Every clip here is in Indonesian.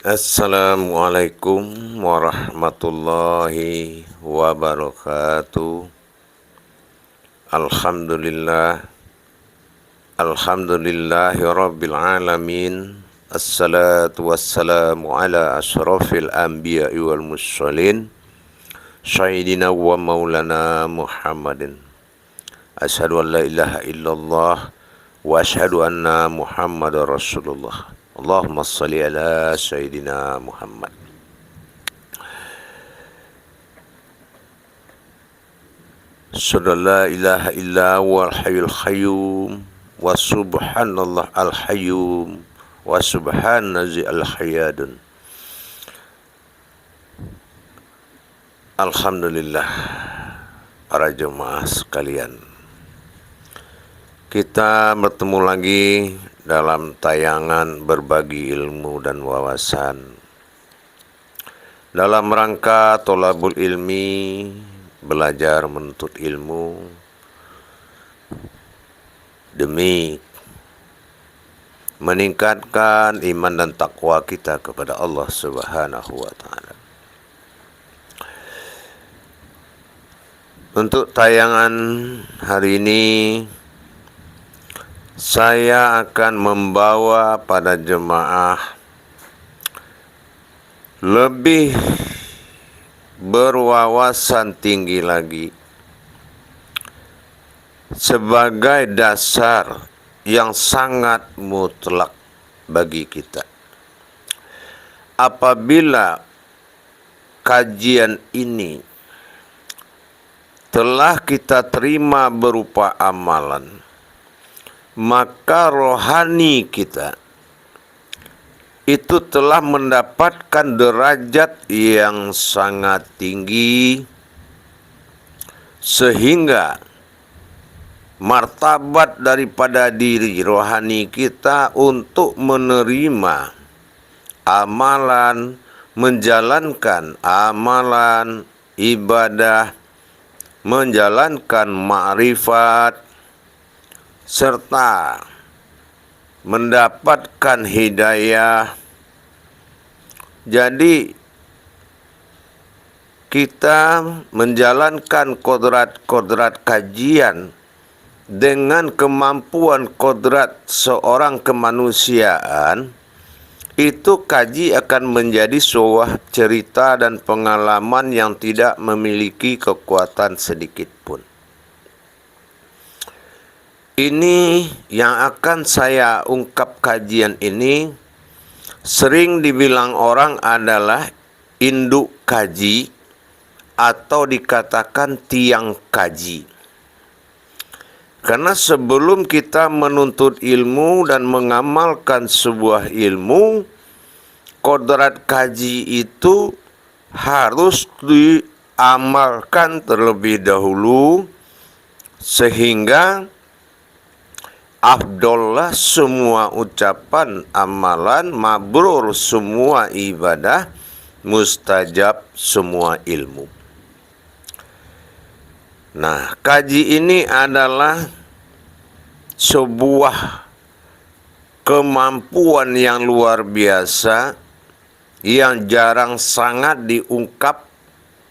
Assalamualaikum warahmatullahi wabarakatuh. Alhamdulillah. Alhamdulillahi rabbil alamin. Assalatu wassalamu ala ashrafil anbiya'i wal mursalin Sayyidina wa maulana Muhammadin. Asyhadu an la ilaha illallah wa asyhadu anna Muhammadar Rasulullah. Allahumma salli ala Sayyidina Muhammad. Asyhadu la ilaha illa wal hayyul qayyum wa subhanallah al hayyum wa subhanazi al hayyadun. Alhamdulillah, para jemaah sekalian, kita bertemu lagi dalam tayangan berbagi ilmu dan wawasan dalam rangka tholabul ilmi, belajar menuntut ilmu demi meningkatkan iman dan takwa kita kepada Allah Subhanahu wa taala. Untuk tayangan hari ini, saya akan membawa pada jemaah lebih berwawasan tinggi lagi sebagai dasar yang sangat mutlak bagi kita. Apabila kajian ini telah kita terima berupa amalan, maka rohani kita itu telah mendapatkan derajat yang sangat tinggi, sehingga martabat daripada diri rohani kita untuk menerima amalan, menjalankan amalan ibadah, menjalankan ma'rifat, serta mendapatkan hidayah. Jadi kita menjalankan kodrat-kodrat kajian dengan kemampuan kodrat seorang kemanusiaan, itu kaji akan menjadi sebuah cerita dan pengalaman yang tidak memiliki kekuatan sedikit pun. Ini yang akan saya ungkap, kajian ini sering dibilang orang adalah induk kaji atau dikatakan tiang kaji. Karena sebelum kita menuntut ilmu dan mengamalkan sebuah ilmu, kodrat kaji itu harus diamalkan terlebih dahulu, sehingga afdollah semua ucapan amalan, mabrur semua ibadah, mustajab semua ilmu. Nah, kaji ini adalah sebuah kemampuan yang luar biasa yang jarang sangat diungkap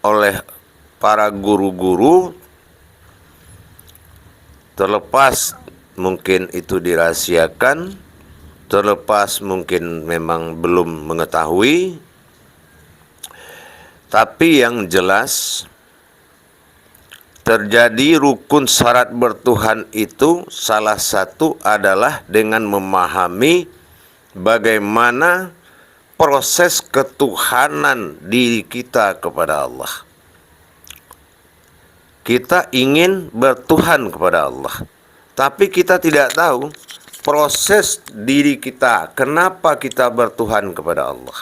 oleh para guru-guru, terlepas mungkin itu dirahasiakan, terlepas mungkin memang belum mengetahui. Tapi yang jelas, terjadi rukun syarat bertuhan itu salah satu adalah dengan memahami bagaimana proses ketuhanan diri kita kepada Allah. Kita ingin bertuhan kepada Allah, tapi kita tidak tahu proses diri kita, kenapa kita bertuhan kepada Allah.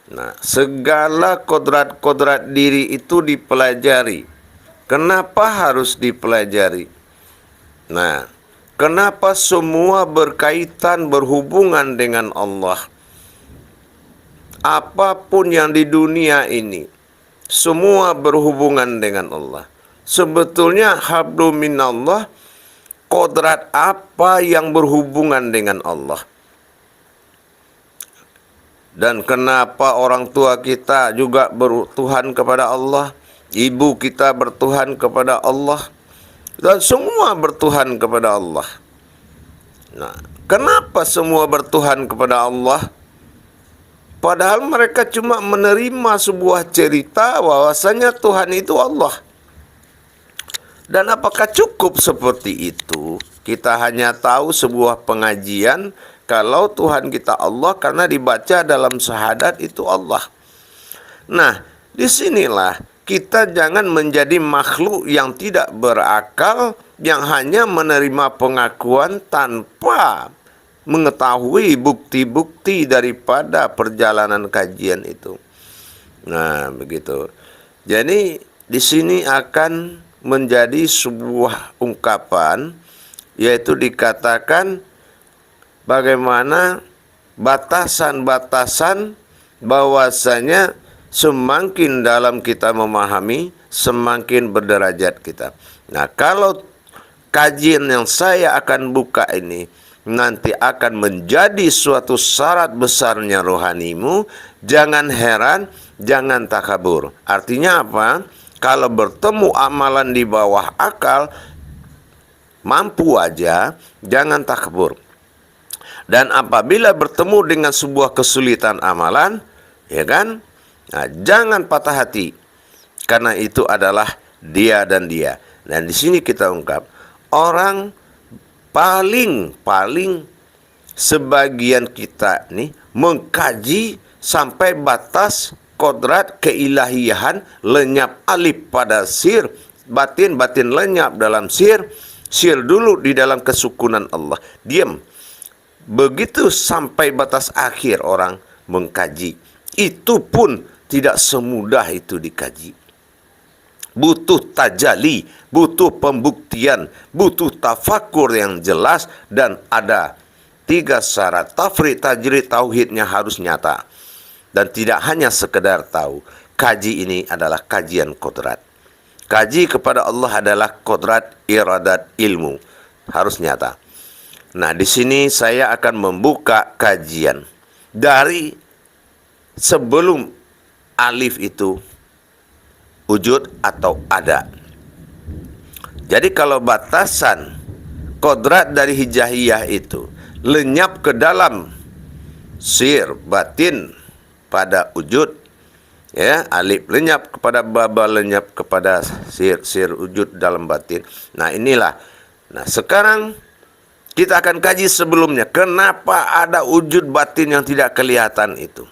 Nah, segala kodrat-kodrat diri itu dipelajari. Kenapa harus dipelajari? Nah, kenapa semua berkaitan, berhubungan dengan Allah? Apapun yang di dunia ini, semua berhubungan dengan Allah. Sebetulnya hablum minallah, kodrat apa yang berhubungan dengan Allah? Dan kenapa orang tua kita juga bertuhan kepada Allah, ibu kita bertuhan kepada Allah, dan semua bertuhan kepada Allah. Nah, kenapa semua bertuhan kepada Allah? Padahal mereka cuma menerima sebuah cerita bahwasanya Tuhan itu Allah. Dan apakah cukup seperti itu? Kita hanya tahu sebuah pengajian kalau Tuhan kita Allah karena dibaca dalam syahadat itu Allah. Nah, disinilah kita jangan menjadi makhluk yang tidak berakal, yang hanya menerima pengakuan tanpa mengetahui bukti-bukti daripada perjalanan kajian itu. Nah, begitu. Jadi di sini akan menjadi sebuah ungkapan, yaitu dikatakan bagaimana batasan-batasan bahwasanya semakin dalam kita memahami, semakin berderajat kita. Nah, kalau kajian yang saya akan buka ini nanti akan menjadi suatu syarat besarnya rohanimu, jangan heran, jangan takabur. Artinya apa? Kalau bertemu amalan di bawah akal, mampu aja, jangan takabur. Dan apabila bertemu dengan sebuah kesulitan amalan, ya kan? Nah, jangan patah hati, karena itu adalah dia dan dia. Dan di sini kita ungkap, orang paling sebagian kita nih mengkaji sampai batas kodrat keilahiyahan, lenyap alif pada sir, batin lenyap dalam sir dulu di dalam kesukunan Allah, diam. Begitu sampai batas akhir orang mengkaji, itu pun tidak semudah itu dikaji. Butuh tajali, butuh pembuktian, butuh tafakur yang jelas, dan ada 3 syarat. Tafrid, tajrid, tauhidnya harus nyata. Dan tidak hanya sekedar tahu. Kaji ini adalah kajian kodrat. Kaji kepada Allah adalah kodrat, iradat, ilmu. Harus nyata. Nah, di sini saya akan membuka kajian dari sebelum alif itu wujud atau ada. Jadi kalau batasan kodrat dari hijahiyah itu lenyap ke dalam sir, batin pada wujud, ya, alif lenyap kepada baba, lenyap kepada sir wujud dalam batin. Nah, inilah. Nah, sekarang kita akan kaji sebelumnya. Kenapa ada wujud batin yang tidak kelihatan itu?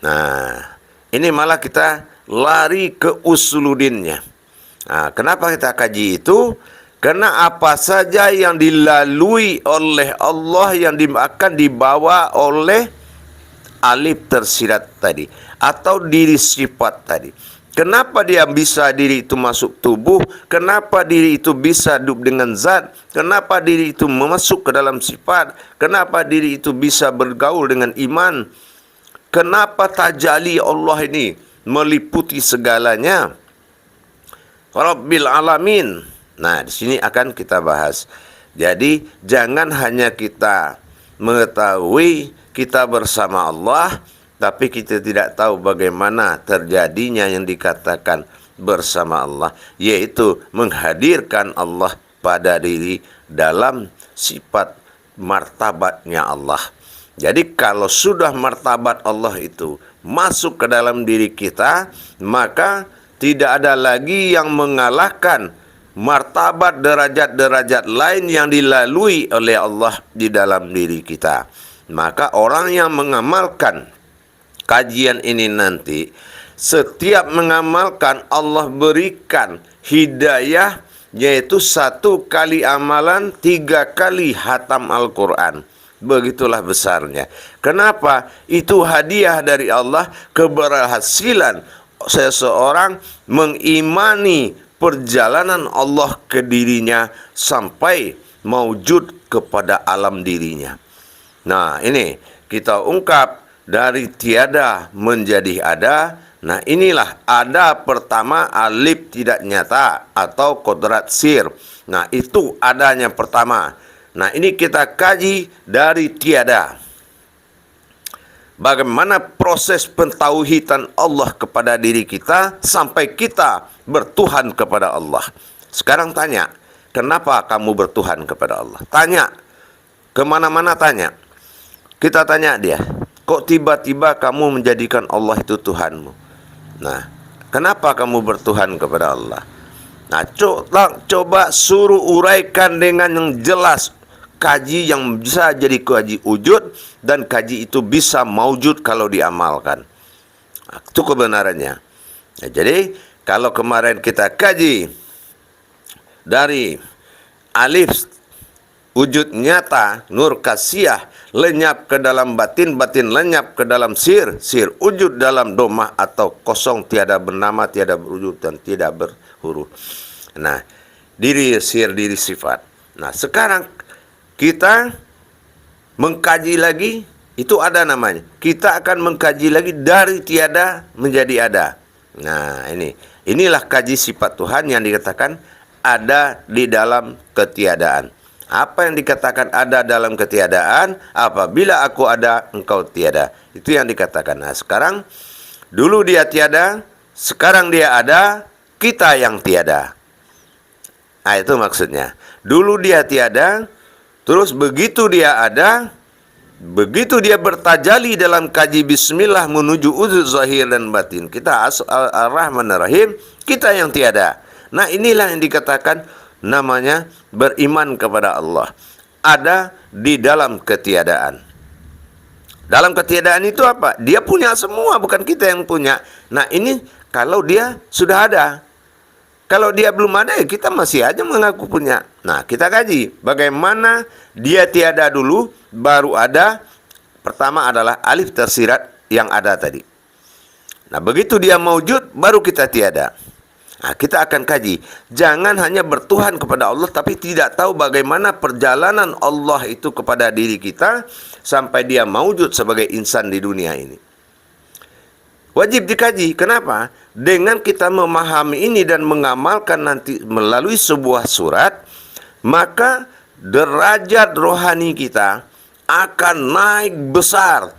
Nah, ini malah kita lari ke usuludinnya. Nah, kenapa kita kaji itu? Karena apa saja yang dilalui oleh Allah yang akan dibawa oleh alif tersirat tadi, atau diri sifat tadi. Kenapa dia bisa diri itu masuk tubuh? Kenapa diri itu bisa hidup dengan zat? Kenapa diri itu masuk ke dalam sifat? Kenapa diri itu bisa bergaul dengan iman? Kenapa tajali Allah ini meliputi segalanya? Rabbil alamin. Nah, di sini akan kita bahas. Jadi, jangan hanya kita mengetahui kita bersama Allah, tapi kita tidak tahu bagaimana terjadinya yang dikatakan bersama Allah, yaitu menghadirkan Allah pada diri dalam sifat martabatnya Allah. Jadi kalau sudah martabat Allah itu masuk ke dalam diri kita, maka tidak ada lagi yang mengalahkan martabat derajat-derajat lain yang dilalui oleh Allah di dalam diri kita. Maka orang yang mengamalkan kajian ini nanti, setiap mengamalkan Allah berikan hidayah, yaitu 1 kali amalan 3 kali hatam Al-Quran. Begitulah besarnya. Kenapa? Itu hadiah dari Allah, keberhasilan seseorang mengimani perjalanan Allah ke dirinya sampai maujud kepada alam dirinya. Nah, ini kita ungkap dari tiada menjadi ada. Nah, inilah ada pertama, alif tidak nyata atau kodrat sir. Nah, itu adanya pertama. Nah, ini kita kaji dari tiada. bagaimana proses pentauhidan Allah kepada diri kita sampai kita bertuhan kepada Allah. Sekarang tanya, kenapa kamu bertuhan kepada Allah? Tanya, kemana-mana tanya. Kita tanya dia, kok tiba-tiba kamu menjadikan Allah itu Tuhanmu? Nah, kenapa kamu bertuhan kepada Allah? Nah, coba suruh uraikan dengan yang jelas. Kaji yang bisa jadi kaji wujud, dan kaji itu bisa maujud kalau diamalkan. Nah, itu kebenarannya. Nah, jadi kalau kemarin kita kaji dari alif wujud nyata, nur kasiyah, lenyap ke dalam batin, batin lenyap ke dalam sir, sir wujud dalam domah atau kosong, tiada bernama, tiada berwujud dan tidak berhuruf. Nah, diri sir, diri sifat. Nah, sekarang kita mengkaji lagi, itu ada namanya. Kita akan mengkaji lagi dari tiada menjadi ada. Nah, inilah kaji sifat Tuhan yang dikatakan ada di dalam ketiadaan. Apa yang dikatakan ada dalam ketiadaan? Apabila aku ada, engkau tiada. Itu yang dikatakan. Nah, sekarang dulu dia tiada, sekarang dia ada, kita yang tiada. Nah, itu maksudnya. Dulu dia tiada, terus begitu dia ada, begitu dia bertajali dalam kaji bismillah menuju wujud zahir dan batin. Kita ar-Rahman ar-Rahim, kita yang tiada. Nah, inilah yang dikatakan namanya beriman kepada Allah. Ada di dalam ketiadaan. Dalam ketiadaan itu apa? Dia punya semua, bukan kita yang punya. Nah, ini kalau dia sudah ada. Kalau dia belum ada, ya kita masih aja mengaku punya. Nah, kita kaji bagaimana dia tiada dulu, baru ada. Pertama adalah alif tersirat yang ada tadi. Nah, begitu dia maujud, baru kita tiada. Nah, kita akan kaji. Jangan hanya bertuhan kepada Allah, tapi tidak tahu bagaimana perjalanan Allah itu kepada diri kita, sampai dia maujud sebagai insan di dunia ini. Wajib dikaji. Kenapa? Dengan kita memahami ini dan mengamalkan nanti melalui sebuah surat, maka derajat rohani kita akan naik besar.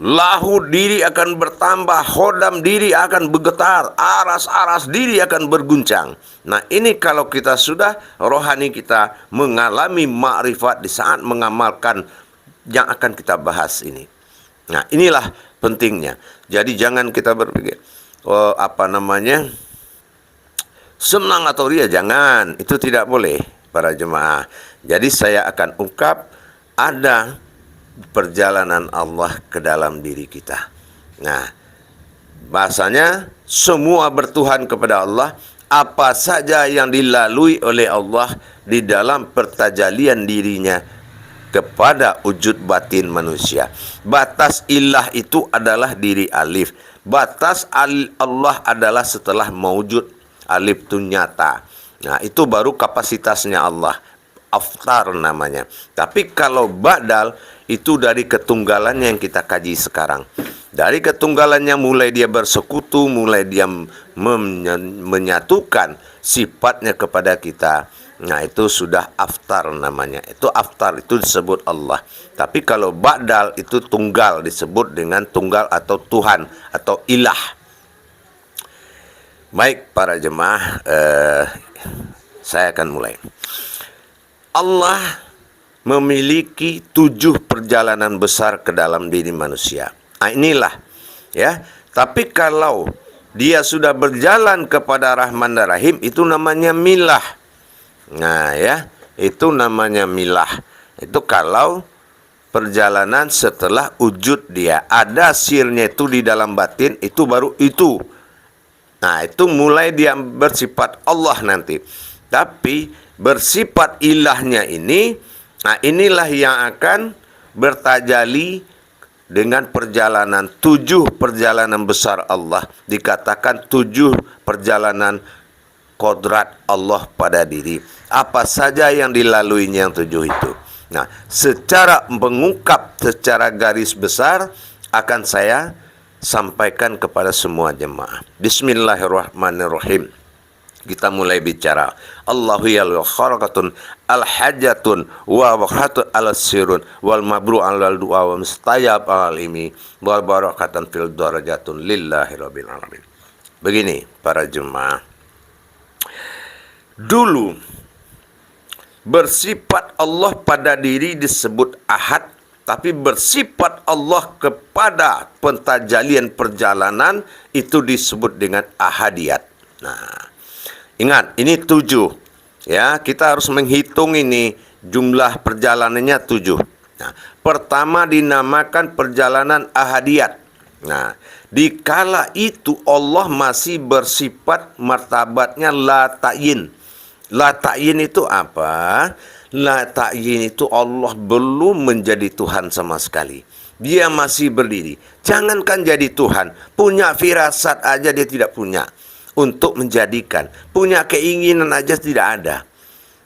Lahu diri akan bertambah, hodam diri akan bergetar, aras-aras diri akan berguncang. Nah, ini kalau kita sudah rohani kita mengalami ma'rifat di saat mengamalkan yang akan kita bahas ini. Nah, inilah pentingnya. Jadi jangan kita berpikir, senang atau ria, jangan. Itu tidak boleh, para jemaah. Jadi saya akan ungkap ada perjalanan Allah ke dalam diri kita. Nah, bahasanya semua bertuhan kepada Allah. Apa saja yang dilalui oleh Allah di dalam pertajalian dirinya kepada wujud batin manusia. Batas ilah itu adalah diri alif. Batas Allah adalah setelah mewujud. Alif itu nyata. Nah, itu baru kapasitasnya Allah. Aftar namanya. Tapi kalau badal, itu dari ketunggalannya yang kita kaji sekarang. Dari ketunggalannya mulai dia bersekutu, mulai dia menyatukan sifatnya kepada kita. Nah, itu sudah aftar namanya. Itu aftar, itu disebut Allah. Tapi kalau ba'dal itu tunggal, disebut dengan tunggal atau Tuhan atau ilah. Baik para jemaah, saya akan mulai. Allah memiliki 7 perjalanan besar ke dalam diri manusia. Nah, inilah ya. Tapi kalau dia sudah berjalan kepada Rahman dan Rahim, itu namanya milah. Nah ya, itu namanya milah. Itu kalau perjalanan setelah wujud dia. Ada sirnya itu di dalam batin, itu baru itu. Nah, itu mulai dia bersifat Allah nanti. Tapi bersifat ilahnya ini, nah inilah yang akan bertajali dengan perjalanan 7 perjalanan besar Allah. Dikatakan 7 perjalanan kodrat Allah pada diri. Apa saja yang dilaluinya yang 7 itu. Nah, secara mengungkap secara garis besar akan saya sampaikan kepada semua jemaah. Bismillahirrahmanirrahim. Kita mulai bicara. Allahu yal kharakatun al-hajatun wa wakhatun al-sirun wal mabru al du'a wa mustajab al-imi wa barakatan fil darajatun lillahi rabbil alamin. Begini para jemaah. Dulu bersifat Allah pada diri disebut ahad, tapi bersifat Allah kepada pentajalian perjalanan itu disebut dengan ahadiyat. Nah, ingat, ini 7. Ya, kita harus menghitung ini jumlah perjalanannya 7. Nah, pertama dinamakan perjalanan ahadiyat. Nah, dikala itu Allah masih bersifat martabatnya la ta'yin. La ta'yin itu apa? La ta'yin itu Allah belum menjadi Tuhan sama sekali. Dia masih berdiri. Jangankan jadi Tuhan, punya firasat aja dia tidak punya untuk menjadikan. Punya keinginan aja tidak ada.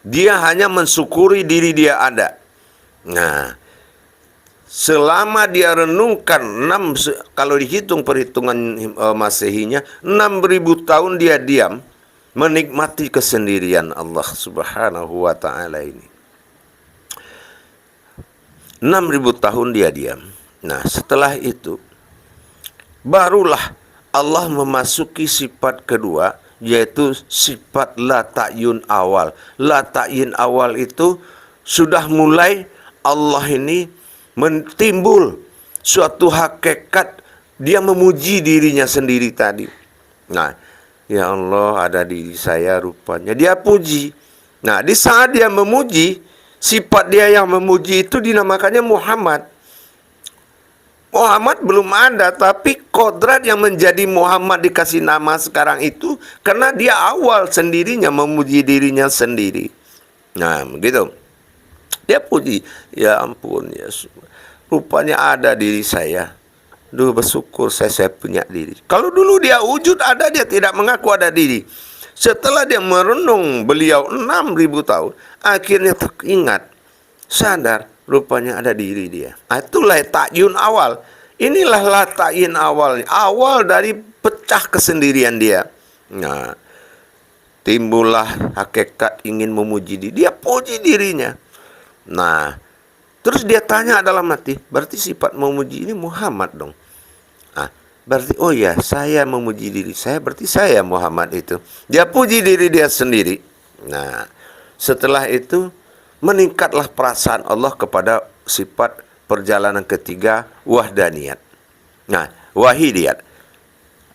Dia hanya mensyukuri diri dia ada. Nah, selama dia renungkan kalau dihitung perhitungan Masehinya 6.000 tahun dia diam menikmati kesendirian Allah Subhanahu wa taala ini. 6.000 tahun dia diam. Nah, setelah itu barulah Allah memasuki sifat kedua, yaitu sifat la ta'yun awal. La ta'yun awal itu sudah mulai Allah ini timbul suatu hakikat, dia memuji dirinya sendiri tadi. Nah, ya Allah, ada diri saya rupanya. Dia puji. Nah, di saat dia memuji, sifat dia yang memuji itu dinamakannya Muhammad. Muhammad belum ada, tapi kodrat yang menjadi Muhammad dikasih nama sekarang itu karena dia awal sendirinya memuji dirinya sendiri. Nah, begitu. Dia puji, ya ampun, ya rupanya ada diri saya. Duh, bersyukur saya punya diri. Kalau dulu dia wujud ada, dia tidak mengaku ada diri. Setelah dia merenung beliau 6.000 tahun, akhirnya teringat, sadar, rupanya ada diri dia. Itulah ta'yun awal. Inilah la ta'yun awal. Awal dari pecah kesendirian dia. Nah, timbullah hakikat ingin memuji diri. Dia puji dirinya. Nah, terus dia tanya dalam hati, berarti sifat memuji ini Muhammad dong. Nah, berarti oh ya, saya memuji diri saya, berarti saya Muhammad itu. Dia puji diri dia sendiri. Nah, setelah itu meningkatlah perasaan Allah kepada sifat perjalanan ketiga, wahdaniyat. Nah, wahidiyat.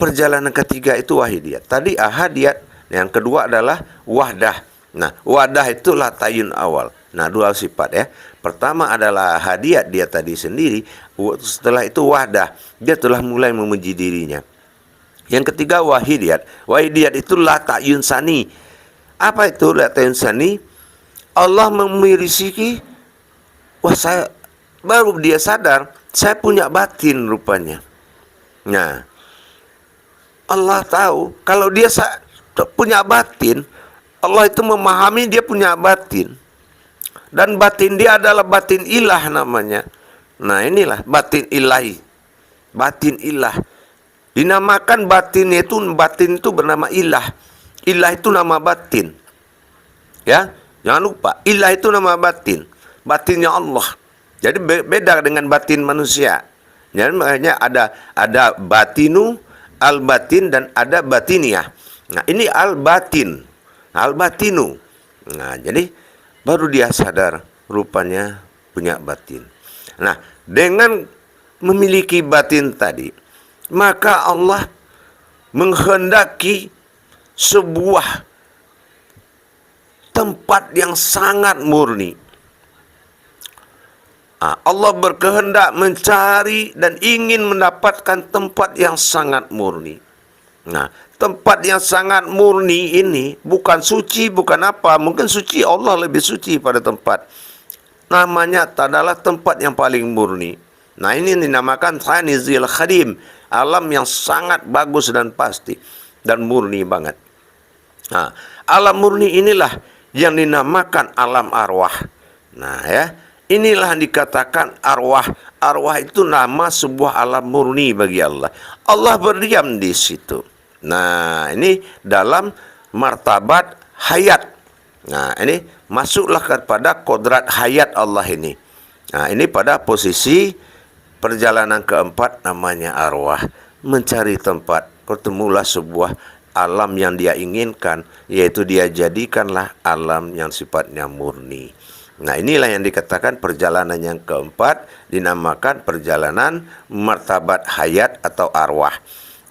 Perjalanan ketiga itu wahidiyat. Tadi ahadiyat, yang kedua adalah wahdah. Nah, wahdah itulah ta'yun awal. Nah, dua sifat ya. Pertama adalah ahadiyat, dia tadi sendiri. Setelah itu wahdah, dia telah mulai memuji dirinya. Yang ketiga wahidiyat. Wahidiyat itu la ta'yun sani. Apa itu la ta'yun sani? Allah memiliki, wah saya, baru dia sadar, saya punya batin rupanya. Nah, Allah tahu, kalau dia punya batin, Allah itu memahami dia punya batin. Dan batin dia adalah batin ilah namanya. Nah, inilah batin ilahi. Batin ilah. Dinamakan batin itu bernama ilah. Ilah itu nama batin. Ya. Jangan lupa, ilah itu nama batin. Batinnya Allah. Jadi beda dengan batin manusia. Jadi makanya ada batinu, al-batin, dan ada batiniah. Nah, ini al-batin, al-batinu. Nah, jadi baru dia sadar rupanya punya batin. Nah, dengan memiliki batin tadi, maka Allah menghendaki sebuah tempat yang sangat murni. Allah berkehendak mencari dan ingin mendapatkan tempat yang sangat murni. Nah, tempat yang sangat murni ini bukan suci, bukan apa. Mungkin suci, Allah lebih suci pada tempat. Namanya adalah tempat yang paling murni. Nah, ini dinamakan Thanizil Khadim. Alam yang sangat bagus dan pasti. Dan murni banget. Nah, alam murni inilah yang dinamakan alam arwah. Nah ya, inilah yang dikatakan arwah. Arwah itu nama sebuah alam murni bagi Allah. Allah berdiam di situ. Nah, ini dalam martabat hayat. Nah, ini masuklah kepada kodrat hayat Allah ini. Nah, ini pada posisi perjalanan keempat namanya arwah. Mencari tempat, bertemulah sebuah alam yang dia inginkan, yaitu dia jadikanlah alam yang sifatnya murni. Nah, inilah yang dikatakan perjalanan yang keempat, dinamakan perjalanan martabat hayat atau arwah.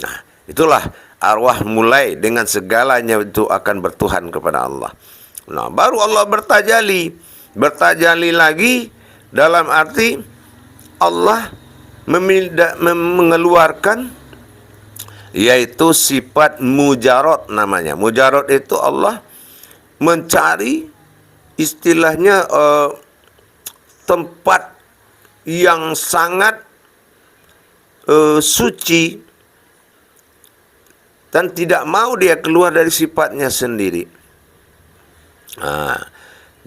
Nah, itulah arwah mulai dengan segalanya itu akan bertuhan kepada Allah. Nah, baru Allah bertajalli. Bertajalli lagi dalam arti Allah mengeluarkan, yaitu sifat mujarad namanya. Mujarad itu Allah mencari istilahnya tempat yang sangat suci dan tidak mau dia keluar dari sifatnya sendiri.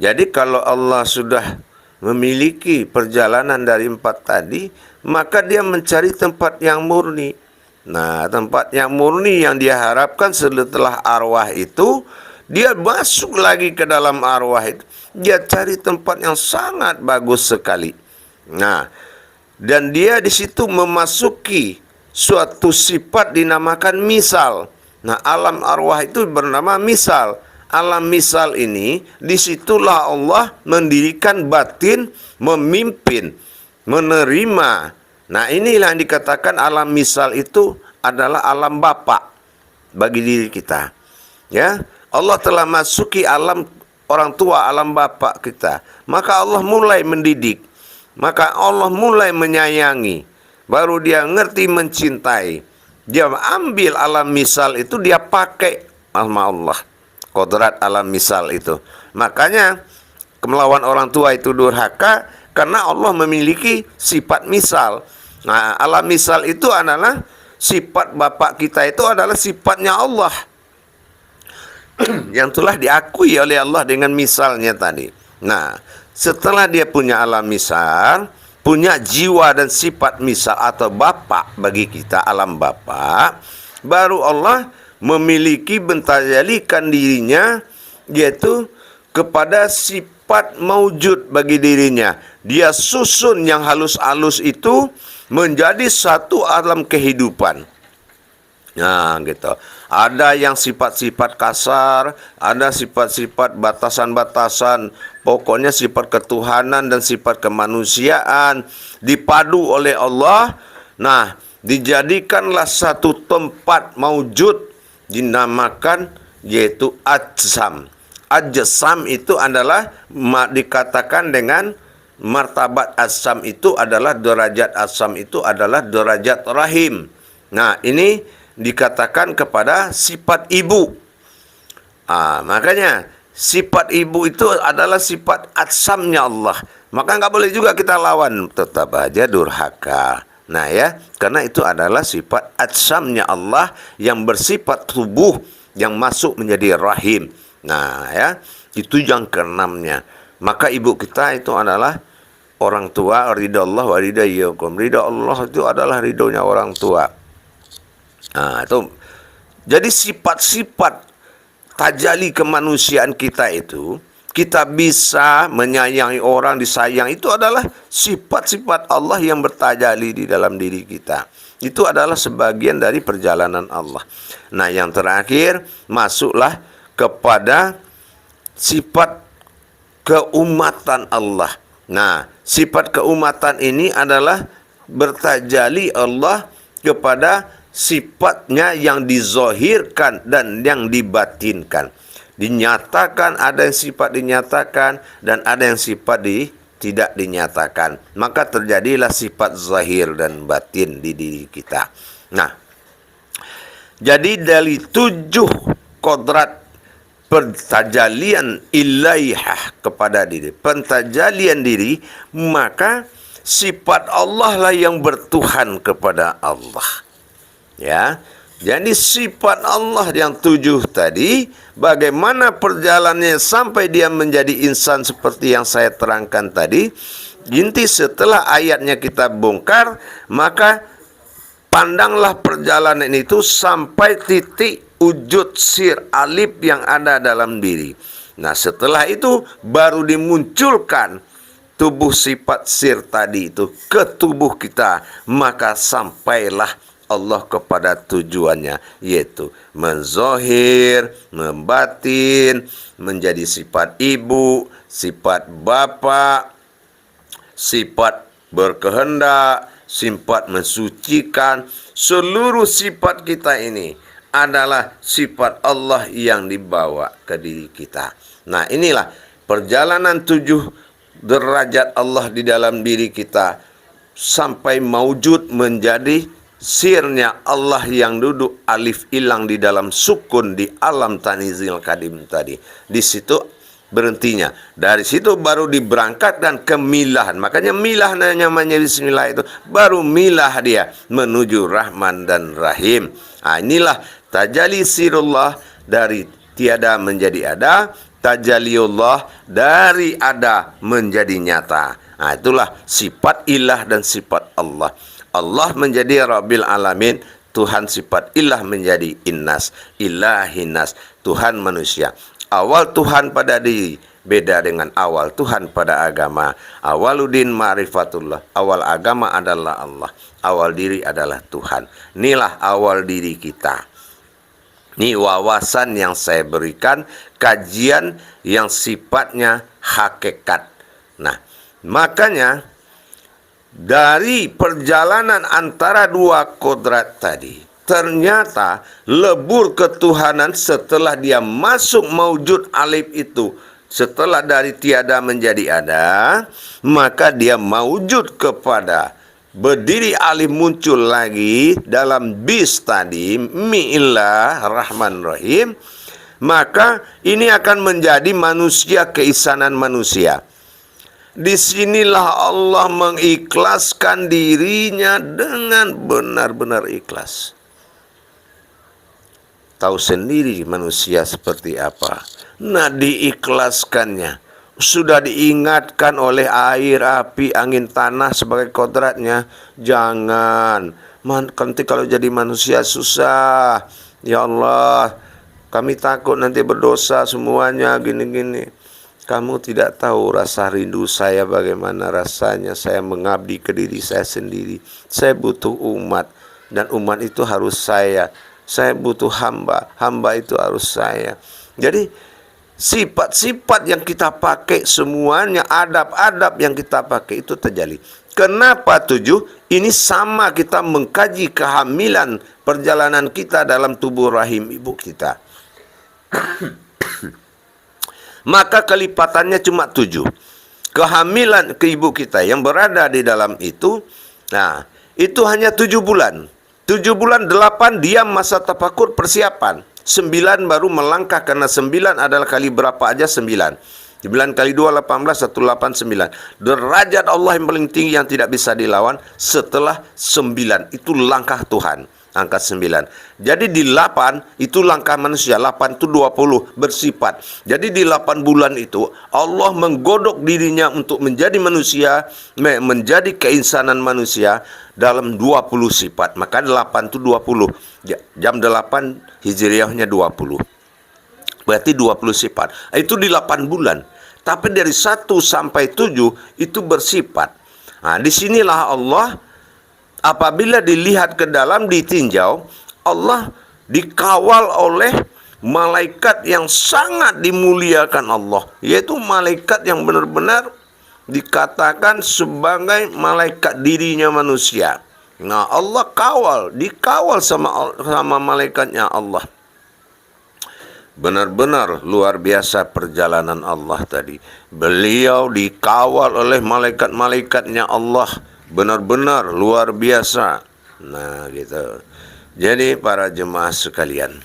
Jadi kalau Allah sudah memiliki perjalanan dari empat tadi, maka dia mencari tempat yang murni. Nah, tempat yang murni yang dia harapkan setelah arwah itu, dia masuk lagi ke dalam arwah itu. Dia cari tempat yang sangat bagus sekali. Nah, dan dia di situ memasuki suatu sifat dinamakan misal. Nah, alam arwah itu bernama misal. Alam misal ini, disitulah Allah mendirikan batin, memimpin, menerima. Nah, inilah yang dikatakan alam misal itu adalah alam bapa bagi diri kita. Ya, Allah telah masuki alam orang tua, alam bapa kita. Maka Allah mulai mendidik. Maka Allah mulai menyayangi. Baru dia ngerti mencintai. Dia ambil alam misal itu, dia pakai sama Allah. Kodrat alam misal itu. Makanya melawan orang tua itu durhaka, karena Allah memiliki sifat misal. Nah, alam misal itu adalah sifat bapak kita, itu adalah sifatnya Allah yang telah diakui oleh Allah dengan misalnya tadi. Nah, setelah dia punya alam misal, punya jiwa dan sifat misal atau bapak bagi kita, alam bapak, baru Allah memiliki mentajalikan dirinya, yaitu kepada sifat maujud bagi dirinya. Dia susun yang halus-halus itu menjadi satu alam kehidupan. Nah, gitu. Ada yang sifat-sifat kasar, ada sifat-sifat batasan-batasan, pokoknya sifat ketuhanan dan sifat kemanusiaan dipadu oleh Allah. Nah, dijadikanlah satu tempat maujud, dinamakan yaitu ajsam. Ajsam itu adalah dikatakan dengan martabat asam itu adalah derajat asam itu adalah derajat rahim. Nah, ini dikatakan kepada sifat ibu. Makanya sifat ibu itu adalah sifat atsamnya Allah. Maka nggak boleh juga kita lawan, tetap aja durhaka. Nah ya, karena itu adalah sifat atsamnya Allah yang bersifat tubuh yang masuk menjadi rahim. Nah ya, itu yang keenamnya. Maka ibu kita itu adalah orang tua, ridha Allah wa ridha iyyakum. Ridha Allah itu adalah ridhonya orang tua. Nah, itu jadi sifat-sifat tajalli kemanusiaan kita itu, kita bisa menyayangi orang, disayang, itu adalah sifat-sifat Allah yang bertajalli di dalam diri kita. Itu adalah sebagian dari perjalanan Allah. Nah, yang terakhir masuklah kepada sifat keumatan Allah. Nah, sifat keumatan ini adalah bertajalli Allah kepada sifatnya yang dizohirkan dan yang dibatinkan. Dinyatakan, ada yang sifat dinyatakan dan ada yang sifat tidak dinyatakan. Maka terjadilah sifat zahir dan batin di diri kita. Nah, jadi dari 7 kodrat pentajalian ilaihah kepada diri, pentajalian diri, maka sifat Allah lah yang bertuhan kepada Allah. Ya, jadi sifat Allah yang 7 tadi, bagaimana perjalanannya sampai dia menjadi insan seperti yang saya terangkan tadi. Inti setelah ayatnya kita bongkar, maka pandanglah perjalanan itu sampai titik wujud sir alif yang ada dalam diri. Nah, setelah itu baru dimunculkan tubuh sifat sir tadi itu ke tubuh kita, maka sampailah Allah kepada tujuannya, yaitu menzohir, membatin, menjadi sifat ibu, sifat bapak, sifat berkehendak, sifat mensucikan. Seluruh sifat kita ini adalah sifat Allah yang dibawa ke diri kita. Nah, inilah perjalanan 7 derajat Allah di dalam diri kita sampai maujud menjadi sirnya Allah yang duduk alif ilang di dalam sukun di alam tanizil kadim tadi. Di situ berhentinya. Dari situ baru diberangkatkan ke milahan. Makanya milah namanya bismillah itu. Baru milah dia menuju Rahman dan Rahim. Nah, inilah tajalli sirullah dari tiada menjadi ada. Tajaliullah dari ada menjadi nyata. Nah, itulah sifat ilah dan sifat Allah. Allah menjadi Rabbil Alamin, Tuhan sifat ilah menjadi innas, ilahinas, Tuhan manusia. Awal Tuhan pada diri beda dengan awal Tuhan pada agama. Awaluddin ma'rifatullah, awal agama adalah Allah, awal diri adalah Tuhan. Inilah awal diri kita. Ini wawasan yang saya berikan, kajian yang sifatnya hakikat. Nah, makanya dari perjalanan antara dua kodrat tadi, ternyata lebur ketuhanan setelah dia masuk maujud alif itu, setelah dari tiada menjadi ada, maka dia maujud kepada berdiri alif muncul lagi dalam bis tadi, mi'illah rahman rahim. Maka ini akan menjadi manusia, keisanan manusia. Disinilah Allah mengikhlaskan dirinya dengan benar-benar ikhlas. Tahu sendiri manusia seperti apa. Nah, diikhlaskannya. Sudah diingatkan oleh air, api, angin, tanah sebagai kodratnya. Jangan. Nanti kalau jadi manusia susah. Ya Allah, kami takut nanti berdosa semuanya gini-gini. Kamu tidak tahu rasa rindu saya bagaimana rasanya. Saya mengabdi ke diri saya sendiri. Saya butuh umat. Dan umat itu harus saya. Saya butuh hamba. Hamba itu harus saya. Jadi sifat-sifat yang kita pakai semuanya, adab-adab yang kita pakai itu terjadi. Kenapa 7? Ini sama kita mengkaji kehamilan perjalanan kita dalam tubuh rahim ibu kita. Maka kelipatannya cuma 7. Kehamilan ke ibu kita yang berada di dalam itu, nah, itu hanya 7 bulan. 7 bulan 8 diam masa tafakur persiapan. 9 baru melangkah, karena 9 adalah kali berapa aja 9. 9 kali 2 18, 189. Derajat Allah yang paling tinggi yang tidak bisa dilawan setelah 9. Itu langkah Tuhan, angka 9. Jadi di 8 itu langkah manusia. 8 itu 20 bersifat. Jadi di 8 bulan itu Allah menggodok dirinya untuk menjadi manusia, menjadi keinsanan manusia dalam 20 sifat. Maka 8 itu 20. Jam 8 Hijriahnya 20. Berarti 20 sifat. Itu di 8 bulan. Tapi dari 1 sampai 7 itu bersifat. Nah, disinilah Allah apabila dilihat ke dalam, ditinjau, Allah dikawal oleh malaikat yang sangat dimuliakan Allah. Yaitu malaikat yang benar-benar dikatakan sebagai malaikat dirinya manusia. Nah, Allah dikawal sama malaikatnya Allah. Benar-benar luar biasa perjalanan Allah tadi. Beliau dikawal oleh malaikat-malaikatnya Allah. Benar-benar luar biasa. Nah, gitu. Jadi para jemaah sekalian,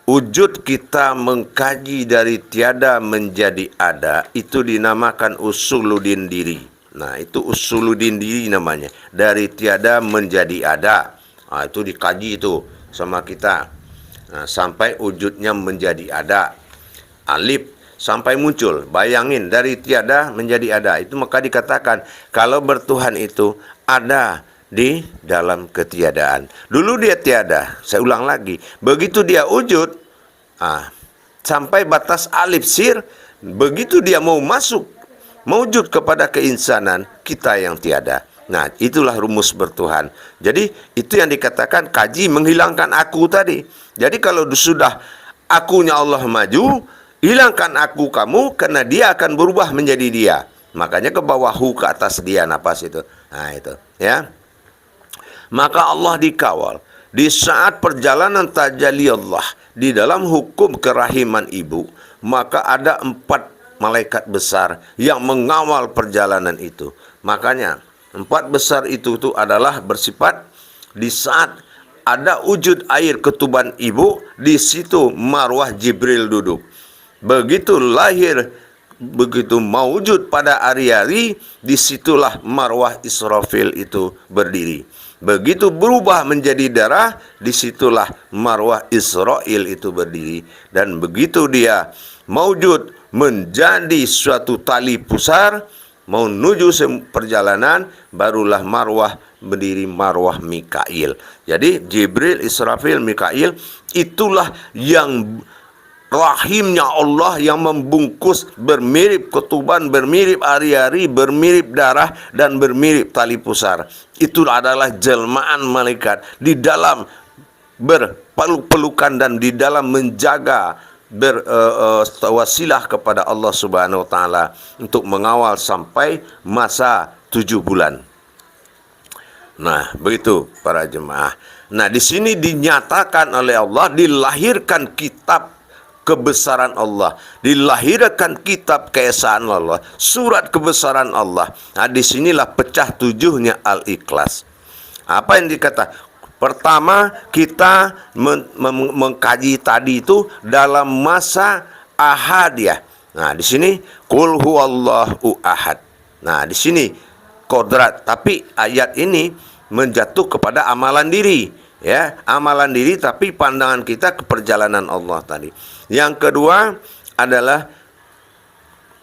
wujud kita mengkaji dari tiada menjadi ada, itu dinamakan usuluddin diri. Nah, itu usuluddin diri namanya. Dari tiada menjadi ada. Nah, itu dikaji itu sama kita. Nah, sampai wujudnya menjadi ada. Alif sampai muncul. Bayangin, dari tiada menjadi ada. Itu maka dikatakan kalau bertuhan itu ada di dalam ketiadaan. Dulu dia tiada, saya ulang lagi. Begitu dia wujud, sampai batas alif sir, begitu dia mau masuk, mewujud kepada keinsanan, kita yang tiada. Nah, itulah rumus bertuhan. Jadi, itu yang dikatakan kaji menghilangkan aku tadi. Jadi, kalau sudah akunya Allah maju, hilangkan aku kamu, karena dia akan berubah menjadi dia. Makanya ke bawah hu, ke atas dia, napas itu. Nah, itu. Ya. Maka Allah dikawal. Di saat perjalanan tajalli Allah, di dalam hukum kerahiman ibu, maka ada 4 malaikat besar yang mengawal perjalanan itu. Makanya 4 besar itu adalah bersifat di saat ada wujud air ketuban ibu, di situ marwah Jibril duduk. Begitu lahir, begitu mawujud pada hari-hari, disitulah marwah Israfil itu berdiri. Begitu berubah menjadi darah, disitulah marwah Israel itu berdiri. Dan begitu dia mawujud menjadi suatu tali pusar, mau menuju perjalanan, barulah marwah berdiri, marwah Mikail. Jadi Jibril, Israfil, Mikail, itulah yang rahimnya Allah yang membungkus, bermirip ketuban, bermirip ari-ari, bermirip darah, dan bermirip tali pusar. Itu adalah jelmaan malaikat di dalam berpeluk-pelukan dan di dalam menjaga, berwasilah kepada Allah Subhanahu wa taala untuk mengawal sampai masa 7 bulan. Nah, begitu para jemaah. Nah, di sini dinyatakan oleh Allah, dilahirkan kitab kebesaran Allah, dilahirkan kitab keesaan Allah, surat kebesaran Allah. Nah, disinilah pecah 7-nya Al-Ikhlas. Apa yang dikata? Pertama, kita mengkaji tadi itu dalam masa ahad ya. Nah, di sini qul huwallahu ahad. Nah, di sini kodrat, tapi ayat ini menjatuh kepada amalan diri. Ya, amalan diri, tapi pandangan kita ke perjalanan Allah tadi. Yang kedua adalah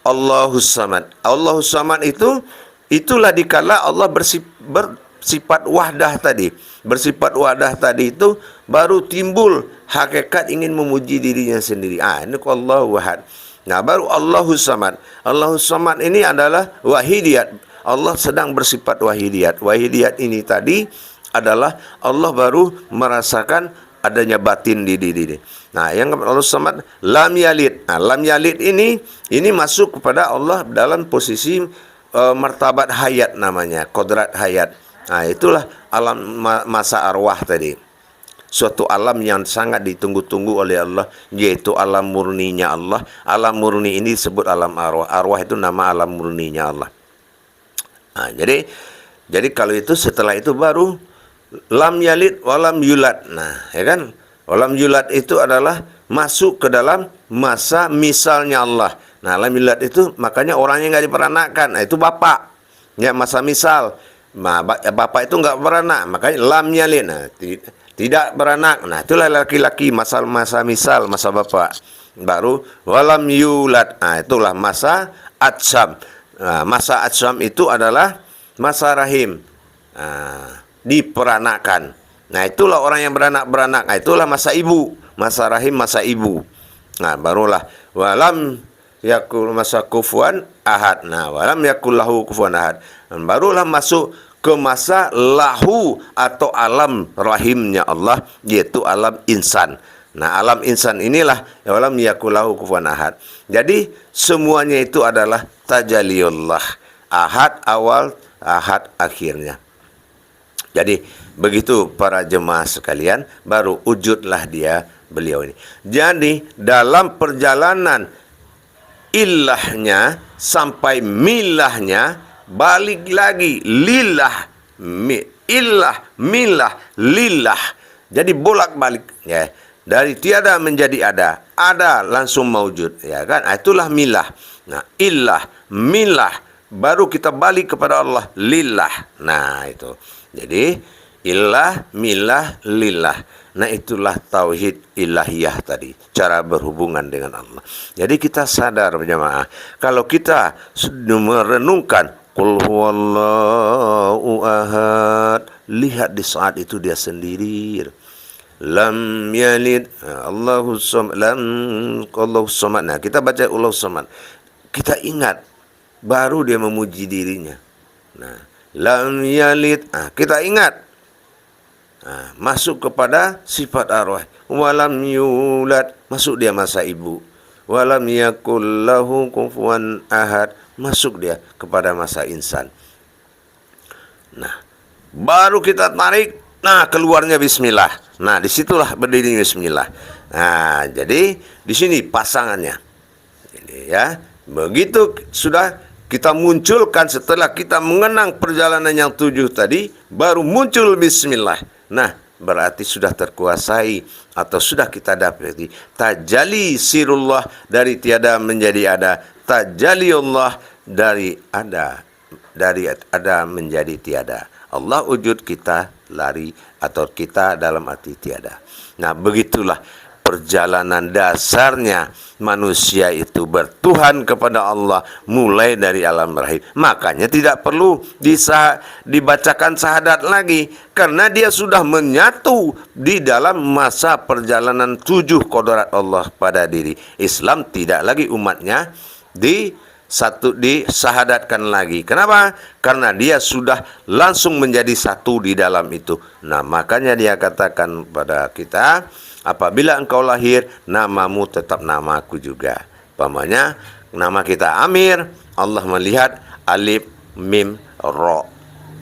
Allahus Samad. Allahus Samad itulah dikala Allah bersifat wahdah tadi. Bersifat wahdah tadi itu baru timbul hakikat ingin memuji dirinya sendiri. Ini Allahu Ahad. Nah, baru Allahus Samad. Allahus Samad ini adalah wahidiyat. Allah sedang bersifat wahidiyat. Wahidiyat ini tadi adalah Allah baru merasakan adanya batin di diri. Nah, yang Allah Samad, lam yalid. Nah, lam yalid ini masuk kepada Allah dalam posisi martabat hayat namanya, kodrat hayat. Nah, itulah alam masa arwah tadi. Suatu alam yang sangat ditunggu-tunggu oleh Allah, yaitu alam murninya Allah. Alam murni ini disebut alam arwah. Arwah itu nama alam murninya Allah. Nah, jadi kalau itu setelah itu baru lam yalid walam yulad. Nah, ya kan? Walam yulad itu adalah masuk ke dalam masa misalnya Allah. Nah, lam yulad itu makanya orangnya nggak diperanakan. Nah, itu bapak. Ya, masa misal. Nah, bapak itu nggak beranak, makanya lam yalid. Nah, tidak beranak. Nah, itulah laki-laki, masa misal, masa bapak. Baru walam yulad. Nah, itulah masa atsam. Nah, masa atsam itu adalah masa rahim. Nah, diperanakan. Nah, itulah orang yang beranak. Nah, itulah masa ibu, masa rahim, masa ibu. Nah, barulah walam yakul masa kufuan ahad. Nah, walam yakul lahu kufuan ahad. Dan barulah masuk ke masa lahu atau alam rahimnya Allah, yaitu alam insan. Nah, alam insan inilah walam yakul lahu kufuan ahad. Jadi semuanya itu adalah tajalliyullah. Ahad awal, ahad akhirnya. Jadi begitu para jemaah sekalian, baru wujudlah beliau ini. Jadi dalam perjalanan ilahnya sampai milahnya, balik lagi lillah, ilah, milah, lillah. Jadi bolak-balik ya. Dari tiada menjadi ada langsung mawujud, ya kan? Itulah milah. Nah, ilah, milah, baru kita balik kepada Allah, lillah. Nah, itu. Jadi ilah, milah, lillah. Nah, itulah tauhid ilahiyah tadi, cara berhubungan dengan Allah. Jadi kita sadar berjamaah, kalau kita merenungkan qul huwallahu ahad, lihat di saat itu dia sendiri. Lam yalid, Allahu samad, Allahu samad. Nah, kita baca Allahu samad, kita ingat, baru dia memuji dirinya. Nah, lam yalid, kita ingat, masuk kepada sifat arwah. Walam yulad, masuk dia masa ibu. Walam yakul lahu kufuwan ahad, masuk dia kepada masa insan. Nah, baru kita tarik, nah keluarnya bismillah. Nah, disitulah berdiri bismillah. Nah, jadi di sini pasangannya. Ini ya, begitu sudah kita munculkan setelah kita mengenang perjalanan yang 7 tadi, baru muncul bismillah. Nah, berarti sudah terkuasai atau sudah kita dapati tajalli sirullah, dari tiada menjadi ada, tajalli Allah dari ada menjadi tiada. Allah wujud, kita lari atau kita dalam arti tiada. Nah, begitulah perjalanan dasarnya manusia itu bertuhan kepada Allah mulai dari alam rahim. Makanya tidak perlu dibacakan syahadat lagi, karena dia sudah menyatu di dalam masa perjalanan 7 kodrat Allah pada diri. Islam tidak lagi umatnya disahadatkan lagi. Kenapa? Karena dia sudah langsung menjadi satu di dalam itu. Nah, makanya dia katakan pada kita, apabila engkau lahir, namamu tetap namaku juga. Umpamanya nama kita Amir, Allah melihat alif, mim, ro.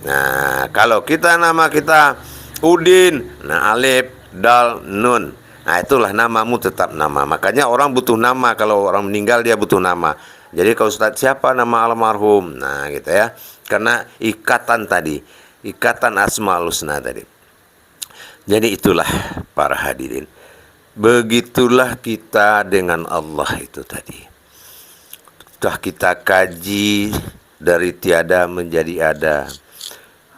Nah, kalau nama kita Udin, nah alif, dal, nun. Nah, itulah namamu tetap nama. Makanya orang butuh nama, kalau orang meninggal dia butuh nama. Jadi kalau Ustaz, siapa nama almarhum? Nah, gitu ya. Karena ikatan tadi, ikatan Asmaul Husna tadi. Jadi itulah para hadirin. Begitulah kita dengan Allah itu tadi. Sudah kita kaji dari tiada menjadi ada,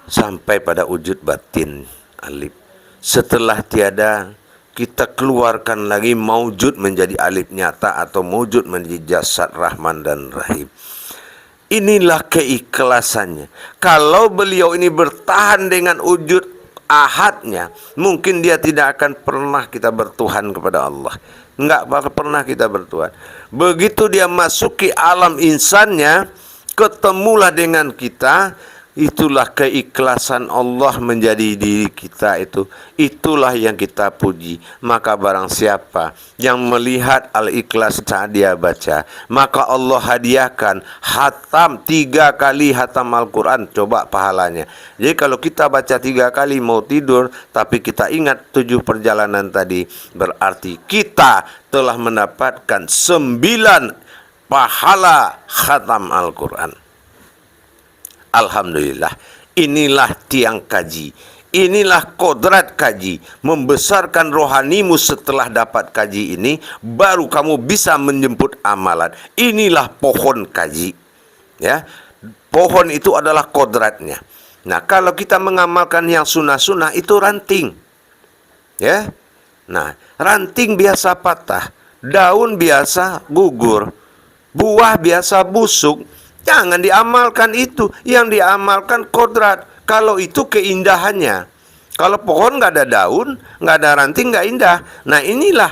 sampai pada wujud batin alif. Setelah tiada, kita keluarkan lagi maujud menjadi alif nyata atau maujud menjadi jasad Rahman dan Rahim. Inilah keikhlasannya. Kalau beliau ini bertahan dengan wujud ahadnya, mungkin dia tidak akan pernah kita bertuhan kepada Allah. Enggak bakal pernah kita bertuhan. Begitu dia masuki alam insannya, ketemulah dengan kita. Itulah keikhlasan Allah menjadi diri kita itu. Itulah yang kita puji. Maka barang siapa yang melihat Al-Ikhlas saat dia baca, maka Allah hadiahkan hatam 3 kali hatam Al-Quran. Coba pahalanya. Jadi kalau kita baca 3 kali mau tidur, tapi kita ingat 7 perjalanan tadi, berarti kita telah mendapatkan 9 pahala khatam Al-Quran. Alhamdulillah, inilah tiang kaji, inilah kodrat kaji. Membesarkan rohanimu setelah dapat kaji ini, baru kamu bisa menjemput amalan. Inilah pohon kaji, ya. Pohon itu adalah kodratnya. Nah, kalau kita mengamalkan yang sunnah-sunnah itu ranting, ya. Nah, ranting biasa patah, daun biasa gugur, buah biasa busuk. Jangan diamalkan itu. Yang diamalkan kodrat. Kalau itu keindahannya. Kalau pohon nggak ada daun, nggak ada ranting, nggak indah. Nah, inilah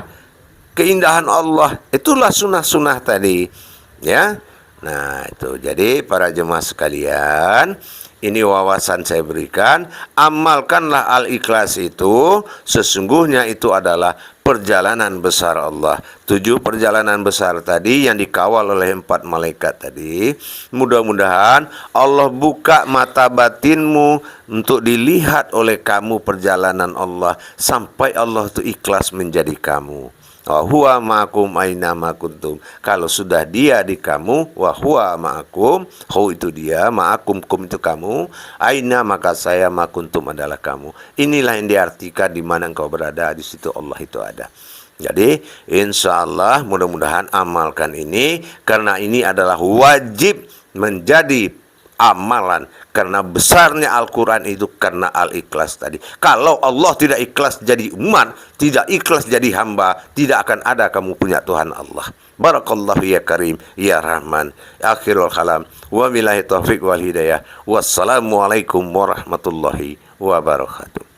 keindahan Allah. Itulah sunnah-sunnah tadi, ya. Nah, itu. Jadi para jemaah sekalian, ini wawasan saya berikan. Amalkanlah Al-Ikhlas itu. Sesungguhnya itu adalah perjalanan besar Allah. 7 perjalanan besar tadi yang dikawal oleh 4 malaikat tadi. Mudah-mudahan Allah buka mata batinmu untuk dilihat oleh kamu perjalanan Allah, sampai Allah itu ikhlas menjadi kamu. Wa huwa ma'akum aina ma kuntum. Kalau sudah dia di kamu, wa huwa ma'akum, hu itu dia, ma'akum kum itu kamu, aina maka saya ma kuntum adalah kamu. Inilah yang diartikan di mana engkau berada, di situ Allah itu ada. Jadi insya Allah mudah-mudahan amalkan ini, karena ini adalah wajib menjadi amalan. Karena besarnya Al-Quran itu karena Al-Ikhlas tadi. Kalau Allah tidak ikhlas jadi umat, tidak ikhlas jadi hamba, tidak akan ada kamu punya Tuhan Allah. Barakallahu ya Karim, ya Rahman. Akhirul kalam. Wa billahi taufiq wal hidayah. Wassalamualaikum warahmatullahi wabarakatuh.